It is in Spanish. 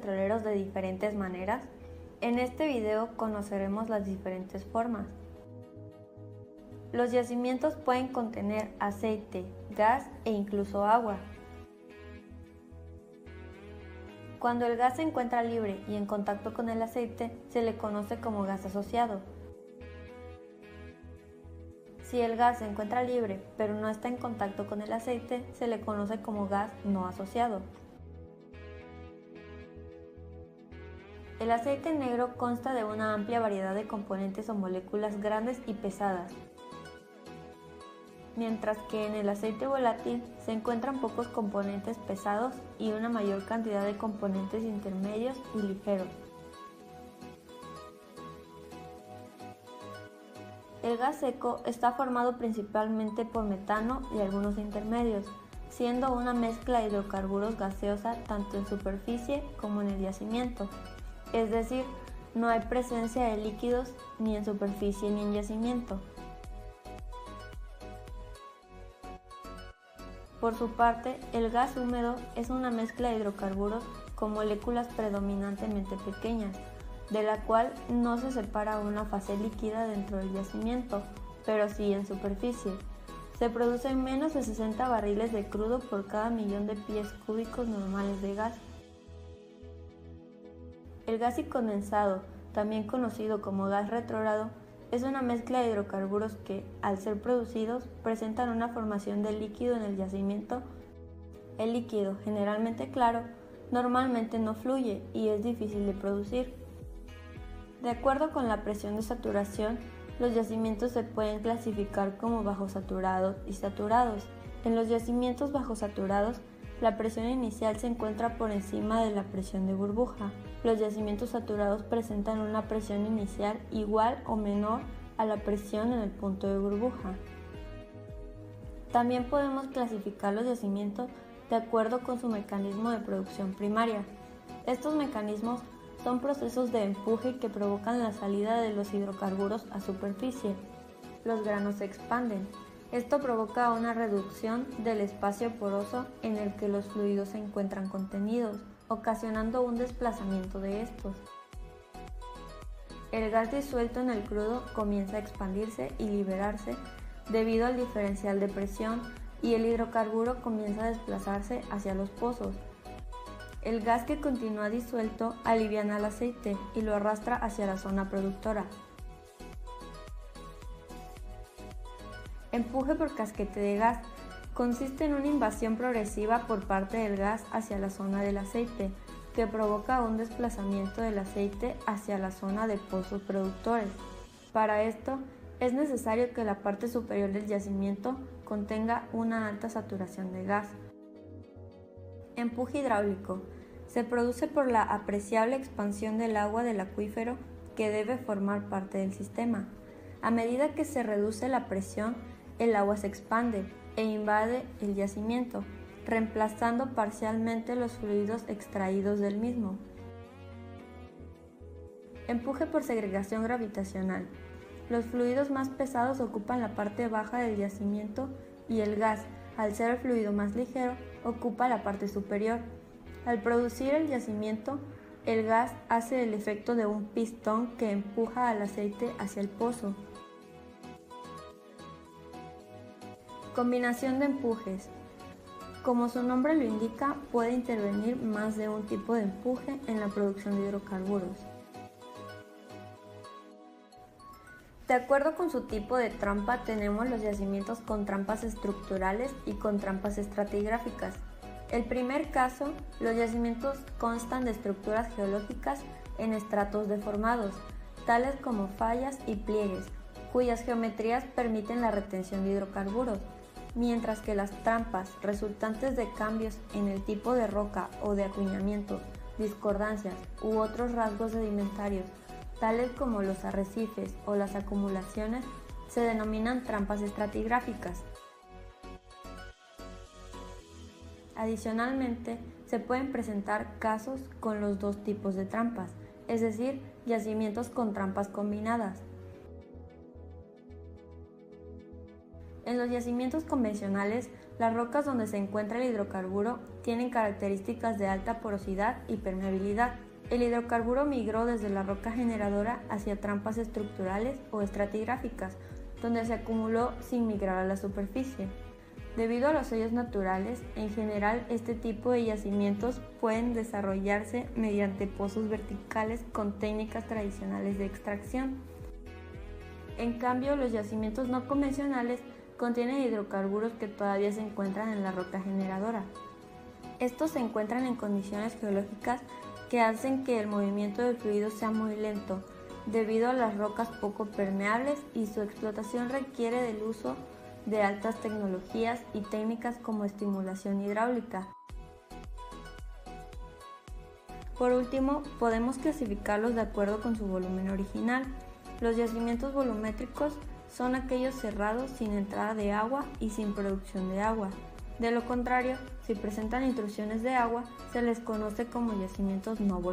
petroleros de diferentes maneras? En este video conoceremos las diferentes formas. Los yacimientos pueden contener aceite, gas e incluso agua. Cuando el gas se encuentra libre y en contacto con el aceite, se le conoce como gas asociado. Si el gas se encuentra libre pero no está en contacto con el aceite, se le conoce como gas no asociado. El aceite negro consta de una amplia variedad de componentes o moléculas grandes y pesadas, mientras que en el aceite volátil se encuentran pocos componentes pesados y una mayor cantidad de componentes intermedios y ligeros. El gas seco está formado principalmente por metano y algunos intermedios, siendo una mezcla de hidrocarburos gaseosa tanto en superficie como en el yacimiento, es decir, no hay presencia de líquidos ni en superficie ni en yacimiento. Por su parte, el gas húmedo es una mezcla de hidrocarburos con moléculas predominantemente pequeñas, de la cual no se separa una fase líquida dentro del yacimiento, pero sí en superficie. Se producen menos de 60 barriles de crudo por cada millón de pies cúbicos normales de gas. El gas condensado, también conocido como gas retrógrado, es una mezcla de hidrocarburos que, al ser producidos, presentan una formación de líquido en el yacimiento. El líquido, generalmente claro, normalmente no fluye y es difícil de producir. De acuerdo con la presión de saturación, los yacimientos se pueden clasificar como bajosaturados y saturados. En los yacimientos bajosaturados, la presión inicial se encuentra por encima de la presión de burbuja. Los yacimientos saturados presentan una presión inicial igual o menor a la presión en el punto de burbuja. También podemos clasificar los yacimientos de acuerdo con su mecanismo de producción primaria. Estos mecanismos son procesos de empuje que provocan la salida de los hidrocarburos a superficie. Los granos se expanden. Esto provoca una reducción del espacio poroso en el que los fluidos se encuentran contenidos, ocasionando un desplazamiento de estos. El gas disuelto en el crudo comienza a expandirse y liberarse debido al diferencial de presión y el hidrocarburo comienza a desplazarse hacia los pozos. El gas que continúa disuelto aliviana el aceite y lo arrastra hacia la zona productora. Empuje por casquete de gas consiste en una invasión progresiva por parte del gas hacia la zona del aceite, que provoca un desplazamiento del aceite hacia la zona de pozos productores. Para esto, es necesario que la parte superior del yacimiento contenga una alta saturación de gas. Empuje hidráulico. Se produce por la apreciable expansión del agua del acuífero que debe formar parte del sistema. A medida que se reduce la presión, el agua se expande e invade el yacimiento, reemplazando parcialmente los fluidos extraídos del mismo. Empuje por segregación gravitacional. Los fluidos más pesados ocupan la parte baja del yacimiento y el gas, al ser el fluido más ligero, ocupa la parte superior. Al producir el yacimiento, el gas hace el efecto de un pistón que empuja al aceite hacia el pozo. Combinación de empujes. Como su nombre lo indica, puede intervenir más de un tipo de empuje en la producción de hidrocarburos. De acuerdo con su tipo de trampa, tenemos los yacimientos con trampas estructurales y con trampas estratigráficas. El primer caso, los yacimientos constan de estructuras geológicas en estratos deformados, tales como fallas y pliegues, cuyas geometrías permiten la retención de hidrocarburos, mientras que las trampas resultantes de cambios en el tipo de roca o de acuñamiento, discordancias u otros rasgos sedimentarios, tales como los arrecifes o las acumulaciones, se denominan trampas estratigráficas. Adicionalmente, se pueden presentar casos con los dos tipos de trampas, es decir, yacimientos con trampas combinadas. En los yacimientos convencionales Las rocas donde se encuentra el hidrocarburo tienen características de alta porosidad y permeabilidad. El hidrocarburo migró desde la roca generadora hacia trampas estructurales o estratigráficas, donde se acumuló sin migrar a la superficie. Debido a los sellos naturales, en general este tipo de yacimientos pueden desarrollarse mediante pozos verticales con técnicas tradicionales de extracción. En cambio, los yacimientos no convencionales contienen hidrocarburos que todavía se encuentran en la roca generadora. Estos se encuentran en condiciones geológicas que hacen que el movimiento del fluido sea muy lento, debido a las rocas poco permeables, y su explotación requiere del uso de altas tecnologías y técnicas como estimulación hidráulica. Por último, podemos clasificarlos de acuerdo con su volumen original. Los yacimientos volumétricos son aquellos cerrados sin entrada de agua y sin producción de agua. De lo contrario, si presentan intrusiones de agua, se les conoce como yacimientos no volumétricos.